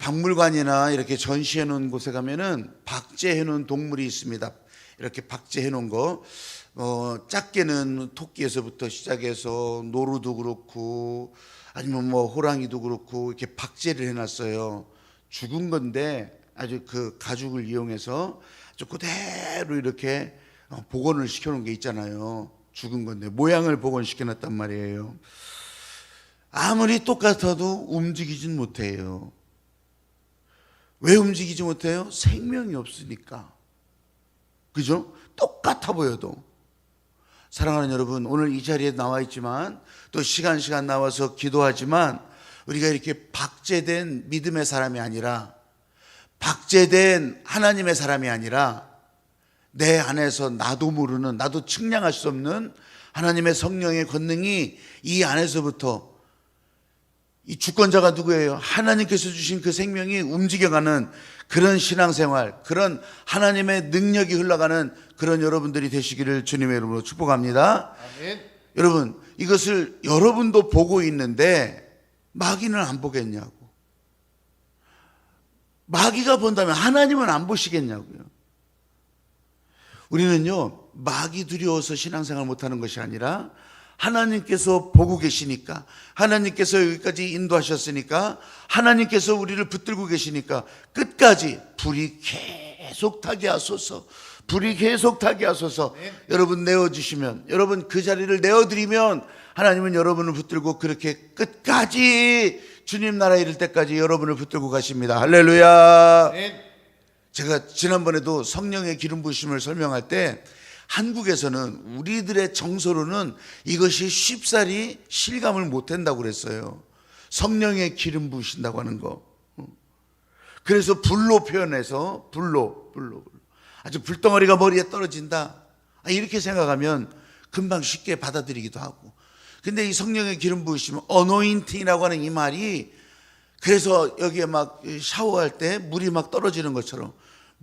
박물관이나 이렇게 전시해 놓은 곳에 가면은 박제해 놓은 동물이 있습니다. 이렇게 박제해 놓은 거, 작게는 토끼에서부터 시작해서 노루도 그렇고 아니면 뭐 호랑이도 그렇고 이렇게 박제를 해놨어요. 죽은 건데 아주 그 가죽을 이용해서 아주 그대로 이렇게 복원을 시켜놓은 게 있잖아요. 죽은 건데 모양을 복원시켜놨단 말이에요. 아무리 똑같아도 움직이진 못해요. 왜 움직이지 못해요? 생명이 없으니까. 그죠? 똑같아 보여도. 사랑하는 여러분, 오늘 이 자리에 나와 있지만 또 시간 나와서 기도하지만 우리가 이렇게 박제된 믿음의 사람이 아니라, 박제된 하나님의 사람이 아니라 내 안에서 나도 모르는, 나도 측량할 수 없는 하나님의 성령의 권능이 이 안에서부터, 이 주권자가 누구예요? 하나님께서 주신 그 생명이 움직여가는 그런 신앙생활, 그런 하나님의 능력이 흘러가는 그런 여러분들이 되시기를 주님의 이름으로 축복합니다. 아멘. 여러분, 이것을 여러분도 보고 있는데 마귀는 안 보겠냐고. 마귀가 본다면 하나님은 안 보시겠냐고요. 우리는요, 마귀 두려워서 신앙생활 못하는 것이 아니라 하나님께서 보고 계시니까, 하나님께서 여기까지 인도하셨으니까, 하나님께서 우리를 붙들고 계시니까 끝까지 불이 계속 타게 하소서, 불이 계속 타게 하소서. 여러분 내어주시면, 여러분 그 자리를 내어드리면 하나님은 여러분을 붙들고 그렇게 끝까지 주님 나라에 이를 때까지 여러분을 붙들고 가십니다. 할렐루야. 제가 지난번에도 성령의 기름 부으심을 설명할 때 한국에서는 우리들의 정서로는 이것이 쉽사리 실감을 못한다고 그랬어요. 성령의 기름 부으신다고 하는 거. 그래서 불로 표현해서 불로 아주 불덩어리가 머리에 떨어진다, 이렇게 생각하면 금방 쉽게 받아들이기도 하고. 근데 이 성령의 기름 부으시면 어노인팅이라고 하는 이 말이, 그래서 여기에 막 샤워할 때 물이 막 떨어지는 것처럼,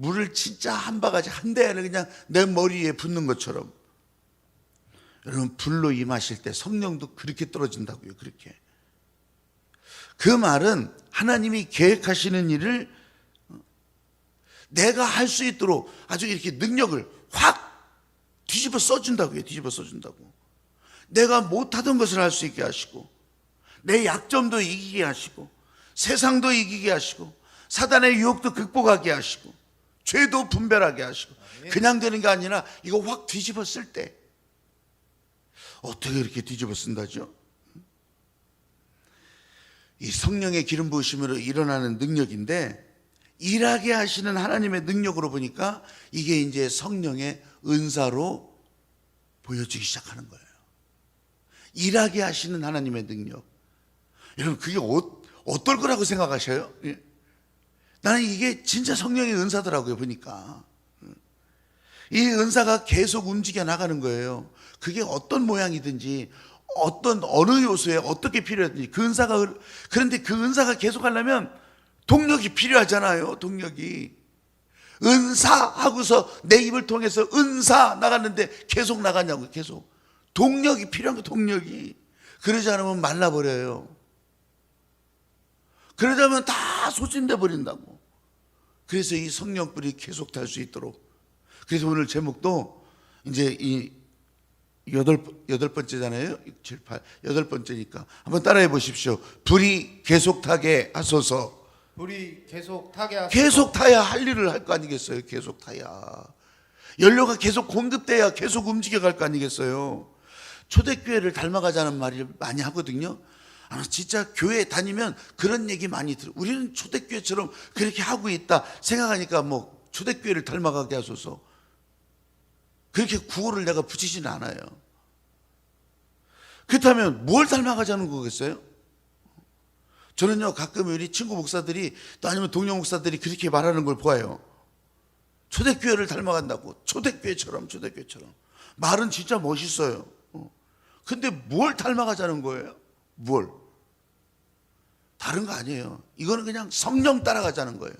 물을 진짜 한 바가지 한 대를 그냥 내 머리에 붓는 것처럼, 여러분 불로 임하실 때 성령도 그렇게 떨어진다고요. 그렇게. 그 말은 하나님이 계획하시는 일을 내가 할 수 있도록 아주 이렇게 능력을 확 뒤집어 써준다고요. 뒤집어 써준다고. 내가 못하던 것을 할 수 있게 하시고, 내 약점도 이기게 하시고, 세상도 이기게 하시고, 사단의 유혹도 극복하게 하시고, 죄도 분별하게 하시고. 그냥 되는 게 아니라 이거 확 뒤집어 쓸 때 어떻게 이렇게 뒤집어 쓴다죠? 이 성령의 기름 부으심으로 일어나는 능력인데, 일하게 하시는 하나님의 능력으로 보니까 이게 이제 성령의 은사로 보여지기 시작하는 거예요. 일하게 하시는 하나님의 능력. 여러분 그게 어떨 거라고 생각하셔요? 나는 이게 진짜 성령의 은사더라고요. 보니까 이 은사가 계속 움직여 나가는 거예요. 그게 어떤 모양이든지 어느 요소에 어떻게 필요하든지 그 은사가, 그런데 그 은사가 계속 하려면 동력이 필요하잖아요. 동력이. 은사 하고서 내 입을 통해서 은사 나갔는데 계속 나가냐고. 계속 동력이 필요한 거. 동력이. 그러지 않으면 말라버려요. 그러자면 다 소진돼 버린다고. 그래서 이 성령불이 계속 달 수 있도록. 그래서 오늘 제목도 이제 이 여덟 번째잖아요. 7, 8, 여덟 번째니까 한번 따라해 보십시오. 불이 계속 타게 하소서. 불이 계속 타게 하소서. 계속 타야 할 일을 할 거 아니겠어요. 계속 타야. 연료가 계속 공급돼야 계속 움직여갈 거 아니겠어요. 초대교회를 닮아가자는 말을 많이 하거든요. 진짜 교회 다니면 그런 얘기 많이 들어요. 우리는 초대교회처럼 그렇게 하고 있다 생각하니까 뭐 초대교회를 닮아가게 하소서. 그렇게 구호를 내가 붙이지는 않아요. 그렇다면 뭘 닮아가자는 거겠어요? 저는요 가끔 우리 친구 목사들이 또 아니면 동료 목사들이 그렇게 말하는 걸 보아요. 초대교회를 닮아간다고. 초대교회처럼. 말은 진짜 멋있어요. 근데 뭘 닮아가자는 거예요? 뭘? 다른 거 아니에요. 이거는 그냥 성령 따라가자는 거예요.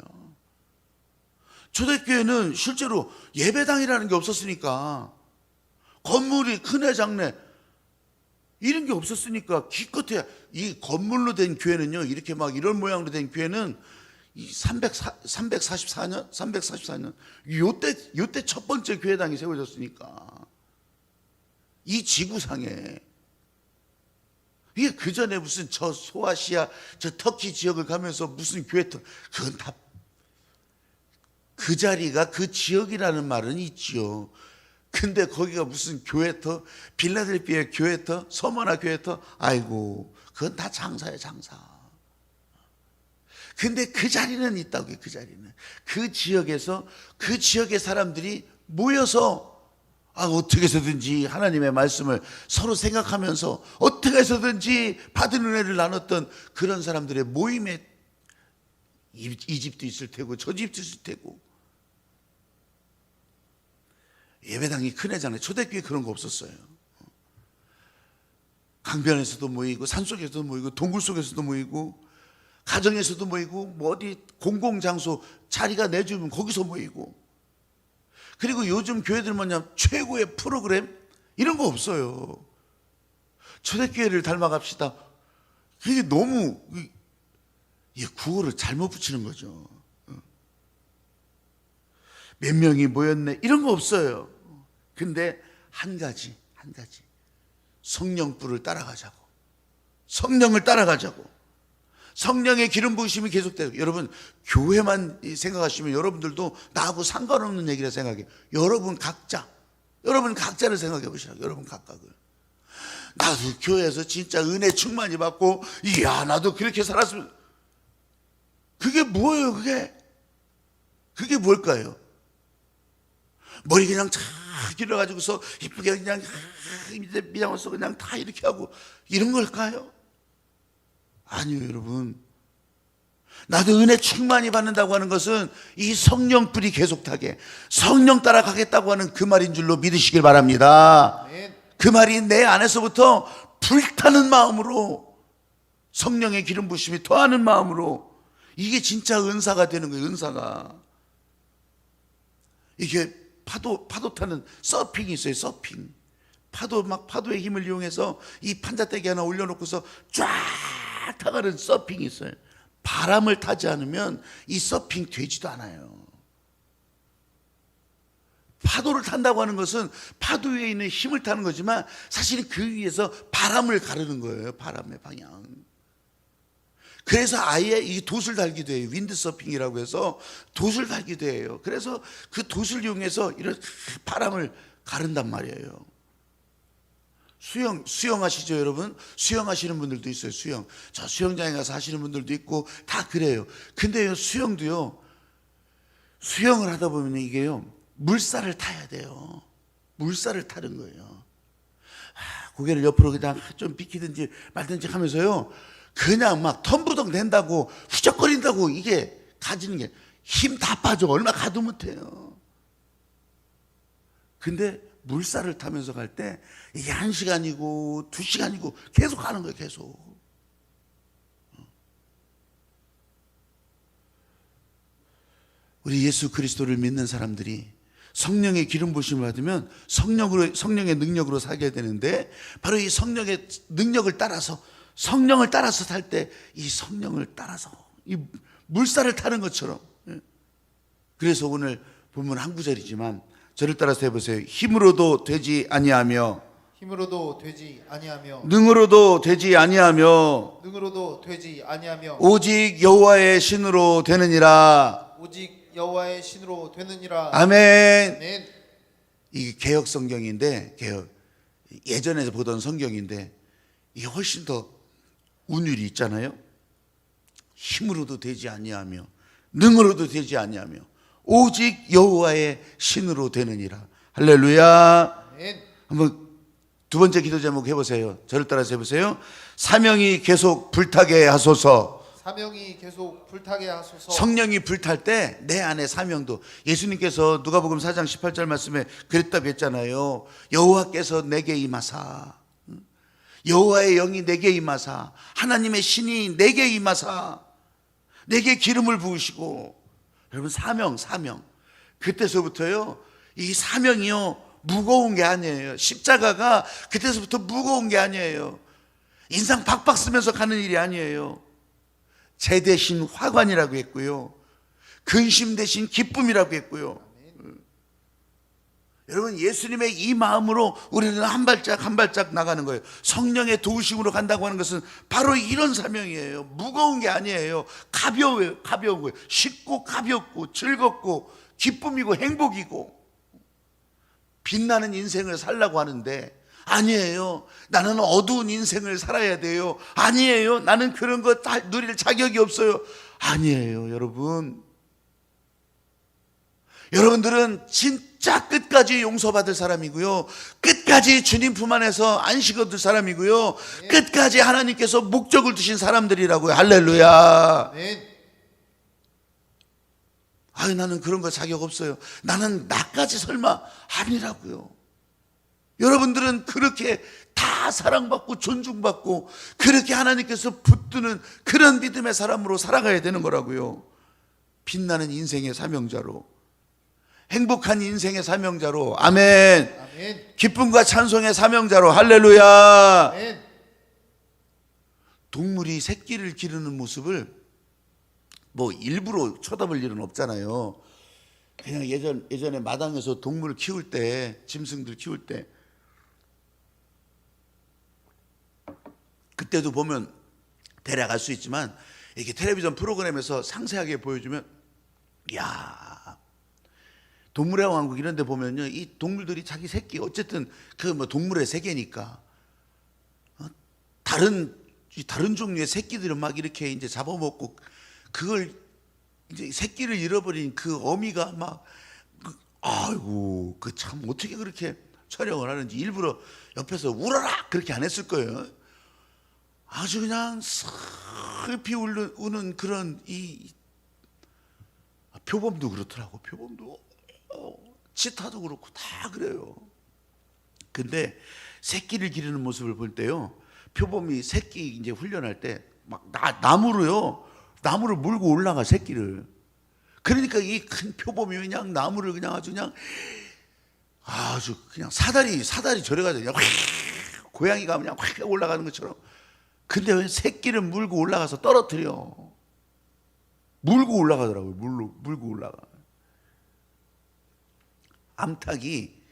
초대교회는 실제로 예배당이라는 게 없었으니까, 건물이 큰애 장래 이런 게 없었으니까 기껏해야 이 건물로 된 교회는요, 이렇게 막 이런 모양으로 된 교회는 이 344년 요때 첫 번째 교회당이 세워졌으니까 이 지구상에 이게 그 전에 무슨 저 소아시아 저 터키 지역을 가면서 무슨 교회터 그건 다 그 자리가 그 지역이라는 말은 있지요. 근데 거기가 무슨 교회터 빌라델피아 교회터 서머나 교회터 아이고 그건 다 장사예요 장사. 근데 그 자리는 있다고요. 그 자리는 그 지역에서 그 지역의 사람들이 모여서 어떻게 해서든지 하나님의 말씀을 서로 생각하면서 어떻게 해서든지 받은 은혜를 나눴던 그런 사람들의 모임에 이 집도 있을 테고 저 집도 있을 테고 예배당이 큰 애잖아요. 초대교회 그런 거 없었어요. 강변에서도 모이고 산속에서도 모이고 동굴 속에서도 모이고 가정에서도 모이고 뭐 어디 공공장소 자리가 내주면 거기서 모이고 그리고 요즘 교회들 뭐냐 최고의 프로그램 이런 거 없어요. 초대교회를 닮아갑시다. 그게 너무 구호를 잘못 붙이는 거죠. 몇 명이 모였네 이런 거 없어요. 근데 한 가지 성령불을 따라가자고. 성령을 따라가자고. 성령의 기름 부으심이 계속돼요. 여러분 교회만 생각하시면 여러분들도 나하고 상관없는 얘기라 생각해요. 여러분 각자를 생각해 보시라고. 여러분 각각을. 나도 교회에서 진짜 은혜 충만히 받고 이야 나도 그렇게 살았으면 그게 뭐예요 그게 뭘까요? 머리 그냥 쫙 길어가지고서 이쁘게 그냥 미장원서 그냥 다 이렇게 하고 이런 걸까요? 아니요 여러분. 나도 은혜 충만히 받는다고 하는 것은 이 성령불이 계속 타게 성령 따라가겠다고 하는 그 말인 줄로 믿으시길 바랍니다. 그 말이 내 안에서부터 불타는 마음으로 성령의 기름 부심이 더하는 마음으로 이게 진짜 은사가 되는 거예요. 은사가 이게 파도 타는 서핑이 있어요. 서핑 파도의 힘을 이용해서 이 판자대기 하나 올려놓고서 쫙 타가는 서핑이 있어요. 바람을 타지 않으면 이 서핑 되지도 않아요. 파도를 탄다고 하는 것은 파도 위에 있는 힘을 타는 거지만 사실은 그 위에서 바람을 가르는 거예요. 바람의 방향. 그래서 아예 이 돛을 달기도 해요. 윈드서핑이라고 해서 돛을 달기도 해요. 그래서 그 돛을 이용해서 이런 바람을 가른단 말이에요. 수영하시죠 여러분? 수영하시는 분들도 있어요. 저 수영장에 가서 하시는 분들도 있고 다 그래요. 근데요 수영도요 수영을 하다 보면 이게요 물살을 타야 돼요. 물살을 타는 거예요. 고개를 옆으로 그냥 좀 비키든지 말든지 하면서요 그냥 막 텀부덕 낸다고 후적거린다고 이게 가지는 게 힘 다 빠져. 얼마 가도 못해요. 근데 물살을 타면서 갈 때 이게 1시간이고 2시간이고 계속 가는 거예요. 계속. 우리 예수 그리스도를 믿는 사람들이 성령의 기름 부심을 받으면 성령의 능력으로 살게 되는데 바로 이 성령의 능력을 따라서 성령을 따라서 살 때 이 성령을 따라서 이 물살을 타는 것처럼. 그래서 오늘 본문 한 구절이지만 저를 따라서 해보세요. 힘으로도 되지 아니하며 능으로도 되지 아니하며 오직 여호와의 신으로 되느니라. 아멘. 이게 개역 성경인데 예전에 보던 성경인데 이게 훨씬 더 운율이 있잖아요. 힘으로도 되지 아니하며 능으로도 되지 아니하며 오직 여호와의 신으로 되느니라. 할렐루야. 한번 두 번째 기도 제목 해보세요. 저를 따라서 해보세요. 사명이 계속 불타게 하소서. 성령이 불탈 때 내 안에 사명도 예수님께서 누가복음 4장 18절 말씀에 그랬다고 했잖아요. 여호와께서 내게 임하사 여호와의 영이 내게 임하사 하나님의 신이 내게 임하사 내게 기름을 부으시고. 여러분 사명 그때서부터요 이 사명이요 무거운 게 아니에요. 십자가가 그때서부터 무거운 게 아니에요. 인상 박박 쓰면서 가는 일이 아니에요. 재 대신 화관이라고 했고요. 근심 대신 기쁨이라고 했고요. 여러분, 예수님의 이 마음으로 우리는 한 발짝 한 발짝 나가는 거예요. 성령의 도우심으로 간다고 하는 것은 바로 이런 사명이에요. 무거운 게 아니에요. 가벼워요. 가벼운 거예요. 쉽고 가볍고 즐겁고 기쁨이고 행복이고 빛나는 인생을 살라고 하는데, 아니에요. 나는 어두운 인생을 살아야 돼요. 아니에요. 나는 그런 거 다 누릴 자격이 없어요. 아니에요. 여러분들은 진짜 끝까지 용서받을 사람이고요. 끝까지 주님 품 안에서 안식 얻을 사람이고요. 끝까지 하나님께서 목적을 두신 사람들이라고요. 할렐루야. 아유, 나는 그런 거 자격 없어요. 나는 나까지 설마 아니라고요. 여러분들은 그렇게 다 사랑받고 존중받고 그렇게 하나님께서 붙드는 그런 믿음의 사람으로 살아가야 되는 거라고요. 빛나는 인생의 사명자로, 행복한 인생의 사명자로, 아멘. 아멘. 기쁨과 찬송의 사명자로, 할렐루야. 아멘. 동물이 새끼를 기르는 모습을 뭐 일부러 쳐다볼 일은 없잖아요. 그냥 예전에 마당에서 동물 키울 때, 짐승들 키울 때, 그때도 보면 데려갈 수 있지만 이렇게 텔레비전 프로그램에서 상세하게 보여주면, 야, 동물의 왕국 이런 데 보면요, 이 동물들이 자기 새끼, 어쨌든 그 뭐 동물의 세계니까 다른 종류의 새끼들은 막 이렇게 이제 잡아먹고, 그걸 이제 새끼를 잃어버린 그 어미가 막 아이고, 그 참 어떻게 그렇게 촬영을 하는지 일부러 옆에서 울어라 그렇게 안 했을 거예요. 아주 그냥 슬피 우는 그런 이 표범도 그렇더라고. 표범도 치타도 그렇고 다 그래요. 근데 새끼를 기르는 모습을 볼 때요, 표범이 새끼 이제 훈련할 때 막 나무를 물고 올라가, 새끼를. 그러니까 이 큰 표범이 그냥 나무를 그냥 아주 그냥 사다리 저래 가지고 그냥 확, 고양이가 그냥 확 올라가는 것처럼. 근데 왜 새끼를 물고 올라가서 떨어뜨려? 물고 올라가더라고요. 물고 올라가. 암탉이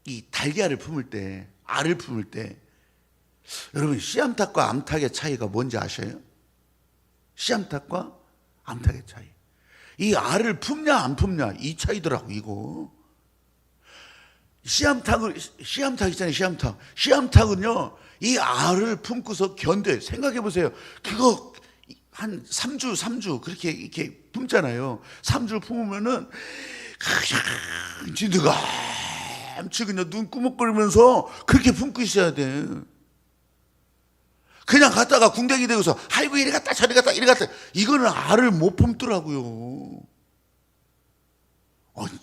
이 달걀을 품을 때, 알을 품을 때, 여러분, 씨암탉과 암탉의 차이가 뭔지 아셔요? 씨암탉과 암탉의 차이. 이 알을 품냐 안 품냐, 이 차이더라고. 이거 씨암탉 있잖아요. 씨암탉은요 이 알을 품고서 견뎌요. 생각해 보세요. 그거 한 3주 그렇게 이렇게 품잖아요. 3주를 품으면은 진드가 그냥 눈 꾸벅거리면서 그렇게 품고 있어야 돼. 그냥 갔다가 궁뎅이 대고서 아이고 이리 갔다 저리 갔다 이리 갔다, 이거는 알을 못 품더라고요.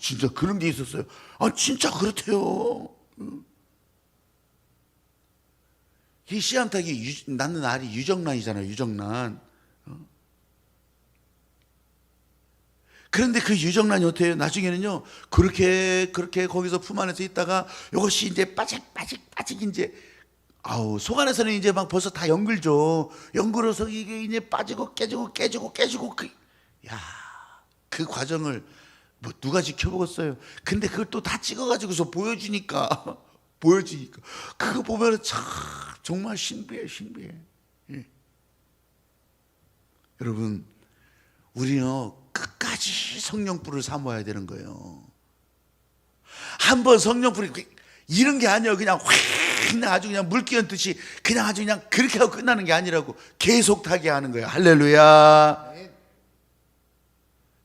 진짜 그런 게 있었어요. 진짜 그렇대요. 이 씨암탉이 낳는 알이 유정란이잖아요. 유정란. 그런데 그 유정란이 어떻게 해요? 나중에는요 그렇게 거기서 품 안에서 있다가 이것이 이제 빠직 이제 속 안에서는 이제 막 벌써 다 연글죠. 연글어서 이게 이제 빠지고 깨지고 그 과정을 뭐 누가 지켜보겠어요. 근데 그걸 또 다 찍어가지고서 보여주니까 그거 보면 참 정말 신비해. 예. 여러분, 우리는 끝까지 성령불을 사모해야 되는 거예요. 한번 성령불이 이런 게 아니에요. 그냥 아주 그냥 물 끼얹듯이 그냥 아주 그냥 그렇게 하고 끝나는 게 아니라고, 계속 타게 하는 거예요. 할렐루야.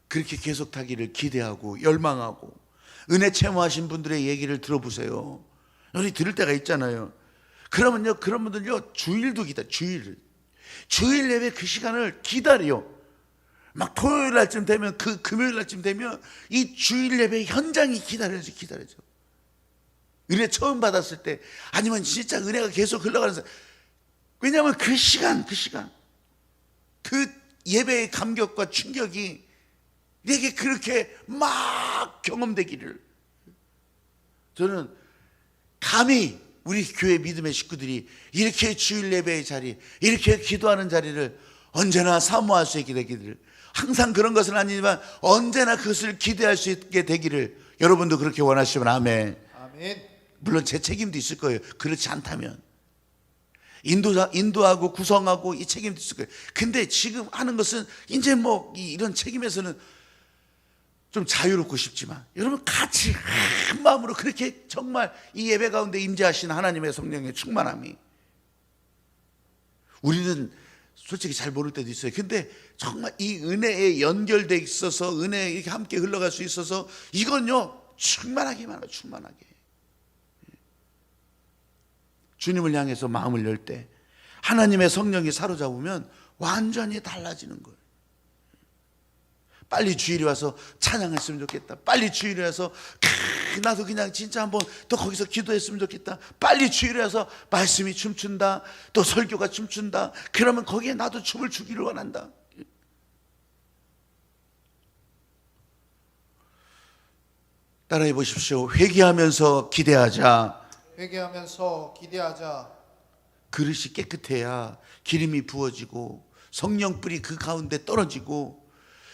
그렇게 계속 타기를 기대하고 열망하고, 은혜 체험하신 분들의 얘기를 들어보세요. 우리 들을 때가 있잖아요. 그러면요, 그런 분들요 주일도 주일 예배 그 시간을 기다려요. 막 토요일 날쯤 되면, 그 금요일 날쯤 되면 이 주일 예배 현장이 기다려져. 은혜 처음 받았을 때, 아니면 진짜 은혜가 계속 흘러가는 사람. 왜냐하면 그 시간 그 예배의 감격과 충격이 내게 그렇게 막 경험되기를, 저는 감히 우리 교회 믿음의 식구들이 이렇게 주일 예배의 자리, 이렇게 기도하는 자리를 언제나 사모할 수 있게 되기를, 항상 그런 것은 아니지만 언제나 그것을 기대할 수 있게 되기를 여러분도 그렇게 원하시면 아멘. 아멘. 물론 제 책임도 있을 거예요. 그렇지 않다면 인도하고 구성하고 이 책임도 있을 거예요. 근데 지금 하는 것은 이제 뭐 이런 책임에서는 좀 자유롭고 싶지만 여러분 같이 한 마음으로 그렇게 정말 이 예배 가운데 임재하신 하나님의 성령의 충만함이, 우리는 솔직히 잘 모를 때도 있어요. 근데 정말 이 은혜에 연결돼 있어서 은혜에 이렇게 함께 흘러갈 수 있어서 이건요 충만하기만 해요. 충만하게 주님을 향해서 마음을 열 때 하나님의 성령이 사로잡으면 완전히 달라지는 거예요. 빨리 주일이 와서 찬양했으면 좋겠다. 빨리 주일이 와서 나도 그냥 진짜 한번 또 거기서 기도했으면 좋겠다. 빨리 주일이 와서 말씀이 춤춘다, 또 설교가 춤춘다. 그러면 거기에 나도 춤을 추기를 원한다. 따라해 보십시오. 회개하면서 기대하자. 회개하면서 기대하자. 그릇이 깨끗해야 기름이 부어지고 성령 뿔이 그 가운데 떨어지고,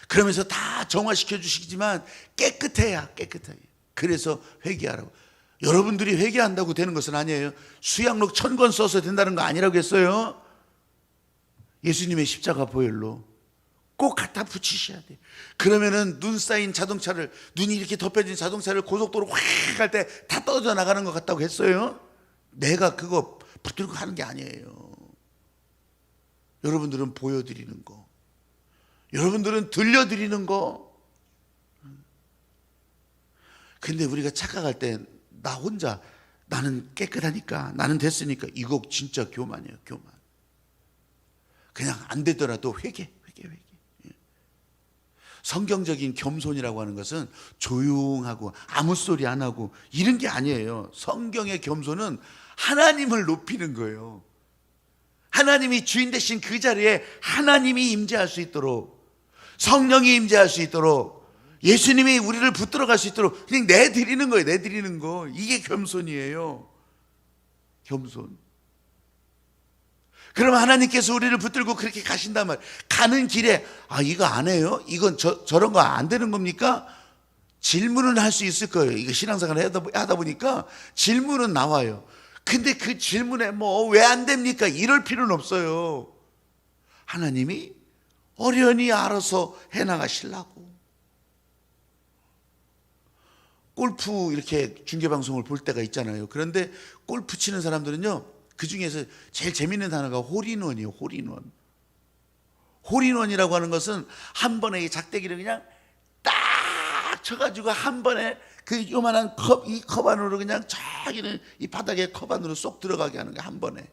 그러면서 다 정화시켜 주시지만 깨끗해야. 그래서 회개하라고. 여러분들이 회개한다고 되는 것은 아니에요. 수양록 1000권 써서 된다는 거 아니라고 했어요. 예수님의 십자가 보혈로 꼭 갖다 붙이셔야 돼요. 그러면은 눈 쌓인 자동차를, 눈이 이렇게 덮여진 자동차를 고속도로 확 갈 때 다 떨어져 나가는 것 같다고 했어요. 내가 그거 붙들고 하는 게 아니에요. 여러분들은 보여드리는 거, 여러분들은 들려드리는 거. 근데 우리가 착각할 때 나 혼자 나는 깨끗하니까, 나는 됐으니까, 이거 진짜 교만이에요. 교만. 그냥 안 되더라도 회개. 성경적인 겸손이라고 하는 것은 조용하고 아무 소리 안 하고 이런 게 아니에요. 성경의 겸손은 하나님을 높이는 거예요. 하나님이 주인 되신 그 자리에 하나님이 임재할 수 있도록, 성령이 임재할 수 있도록, 예수님이 우리를 붙들어 갈 수 있도록 그냥 내드리는 거예요. 내드리는 거. 이게 겸손이에요. 겸손. 그럼 하나님께서 우리를 붙들고 그렇게 가신단 말이에요. 가는 길에 이거 안 해요? 이건 저런 거 안 되는 겁니까? 질문은 할 수 있을 거예요. 이거 신앙생활을 하다 보니까 질문은 나와요. 근데 그 질문에 뭐 왜 안 됩니까? 이럴 필요는 없어요. 하나님이 어련히 알아서 해나가시려고. 골프 이렇게 중계방송을 볼 때가 있잖아요. 그런데 골프 치는 사람들은요, 그 중에서 제일 재밌는 단어가 홀인원이에요. 홀인원. 홀인원이라고 하는 것은 한 번에 이 작대기를 그냥 딱 쳐가지고 한 번에 그 요만한 이 컵 안으로 그냥 자기는 이 바닥에 컵 안으로 쏙 들어가게 하는 게 한 번에.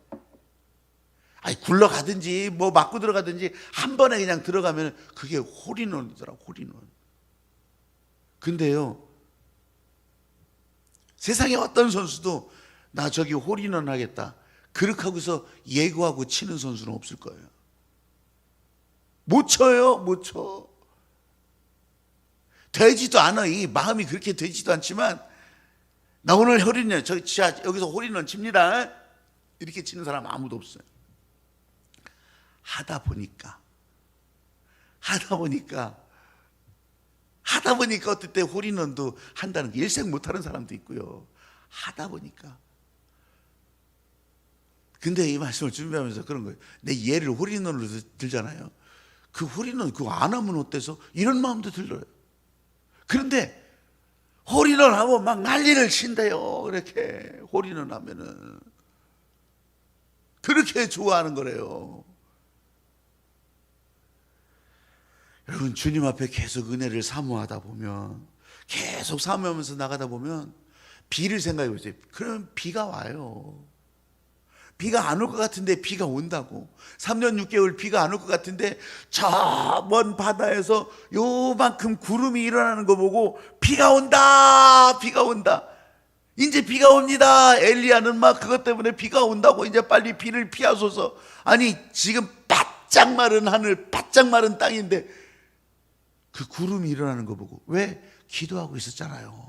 굴러가든지 뭐 맞고 들어가든지 한 번에 그냥 들어가면 그게 홀인원이더라고. 홀인원. 근데요, 세상에 어떤 선수도 나 저기 홀인원 하겠다 그렇게 하고서 예고하고 치는 선수는 없을 거예요. 못 쳐요. 못 쳐. 되지도 않아. 이 마음이 그렇게 되지도 않지만, 나 오늘 홀인원, 여기서 홀인원 칩니다 이렇게 치는 사람 아무도 없어요. 하다 보니까 어떨 때 홀인원도 한다는 게, 일생 못하는 사람도 있고요. 하다 보니까. 근데 이 말씀을 준비하면서 그런 거예요. 내 예를 홀인원으로 들잖아요. 그 홀인원 그거 안 하면 어때서? 이런 마음도 들어요. 그런데 홀인원 하면 막 난리를 친대요. 그렇게 홀인원 하면은 그렇게 좋아하는 거래요. 여러분, 주님 앞에 계속 은혜를 사모하다 보면, 계속 사모하면서 나가다 보면 비를 생각해 보세요. 그러면 비가 와요. 비가 안 올 것 같은데 비가 온다고. 3년 6개월 비가 안 올 것 같은데 저 먼 바다에서 요만큼 구름이 일어나는 거 보고 비가 온다. 이제 비가 옵니다. 엘리야는 막 그것 때문에 비가 온다고 이제 빨리 비를 피하소서. 아니 지금 바짝 마른 하늘, 바짝 마른 땅인데 그 구름이 일어나는 거 보고. 왜? 기도하고 있었잖아요.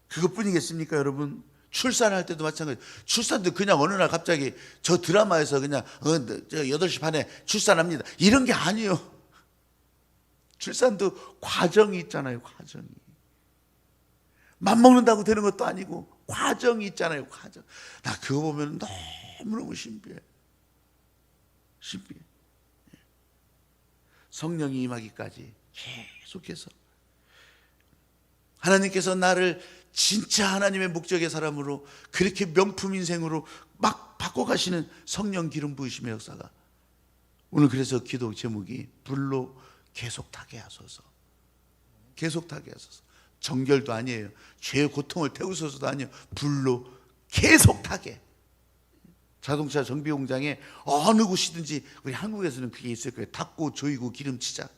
그것뿐이겠습니까 여러분? 출산할 때도 마찬가지. 출산도 그냥 어느 날 갑자기 저 드라마에서 그냥 8시 반에 출산합니다, 이런 게 아니에요. 출산도 과정이 있잖아요. 과정이. 맘먹는다고 되는 것도 아니고 과정이 있잖아요. 과정. 나 그거 보면 너무너무 신비해. 신비해. 성령이 임하기까지 계속해서 하나님께서 나를 진짜 하나님의 목적의 사람으로, 그렇게 명품 인생으로 막 바꿔가시는 성령 기름 부으심의 역사가, 오늘 그래서 기도 제목이 불로 계속 타게 하소서. 계속 타게 하소서. 정결도 아니에요. 죄의 고통을 태우소서도 아니에요. 불로 계속 타게. 자동차 정비 공장에 어느 곳이든지, 우리 한국에서는 그게 있을 거예요. 닦고 조이고 기름치자.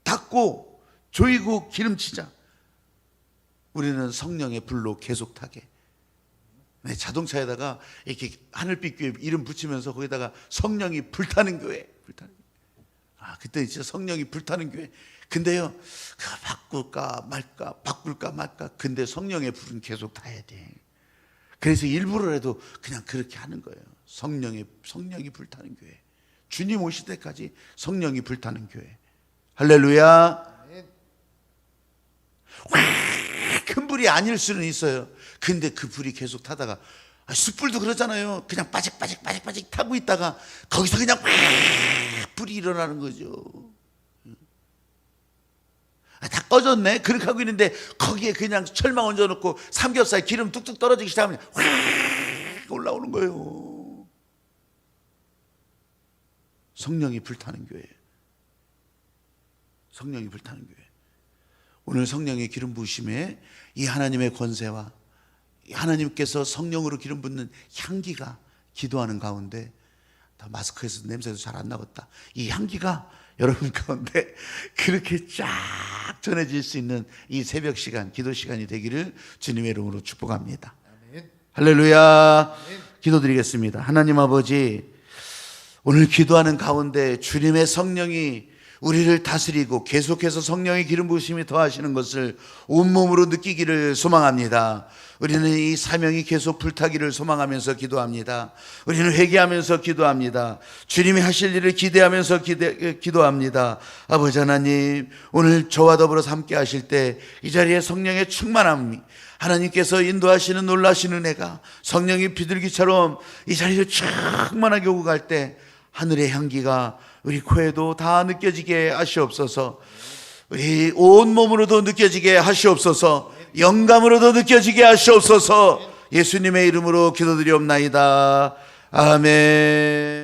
닦고 조이고 기름치자. 우리는 성령의 불로 계속 타게. 네, 자동차에다가 이렇게 하늘빛 교회 이름 붙이면서 거기다가 성령이 불타는 교회. 불타는 교회. 아, 그때 진짜 성령이 불타는 교회. 근데요, 바꿀까 말까. 근데 성령의 불은 계속 타야 돼. 그래서 일부러라도 그냥 그렇게 하는 거예요. 성령이 불타는 교회. 주님 오실 때까지 성령이 불타는 교회. 할렐루야. 큰 불이 아닐 수는 있어요. 근데 그 불이 계속 타다가, 숯불도 그러잖아요. 그냥 빠직 타고 있다가 거기서 그냥 불이 일어나는 거죠. 다 꺼졌네. 그렇게 하고 있는데 거기에 그냥 철망 얹어놓고 삼겹살 기름 뚝뚝 떨어지기 시작하면 확 올라오는 거예요. 성령이 불타는 교회. 성령이 불타는 교회. 오늘 성령의 기름 부으심에 이 하나님의 권세와 하나님께서 성령으로 기름 붓는 향기가, 기도하는 가운데, 다 마스크에서 냄새도 잘 안 나겠다, 이 향기가 여러분 가운데 그렇게 쫙 전해질 수 있는 이 새벽 시간, 기도 시간이 되기를 주님의 이름으로 축복합니다. 아멘. 할렐루야. 기도드리겠습니다. 하나님 아버지, 오늘 기도하는 가운데 주님의 성령이 우리를 다스리고 계속해서 성령의 기름 부으심이 더하시는 것을 온몸으로 느끼기를 소망합니다. 우리는 이 사명이 계속 불타기를 소망하면서 기도합니다. 우리는 회개하면서 기도합니다. 주님이 하실 일을 기대하면서 기도합니다. 아버지 하나님, 오늘 저와 더불어서 함께 하실 때 이 자리에 성령의 충만함이, 하나님께서 인도하시는 놀라신 은혜가 성령이 비둘기처럼 이 자리를 충만하게 오고 갈 때 하늘의 향기가 우리 코에도 다 느껴지게 하시옵소서. 우리 온몸으로도 느껴지게 하시옵소서. 영감으로도 느껴지게 하시옵소서. 예수님의 이름으로 기도드리옵나이다. 아멘.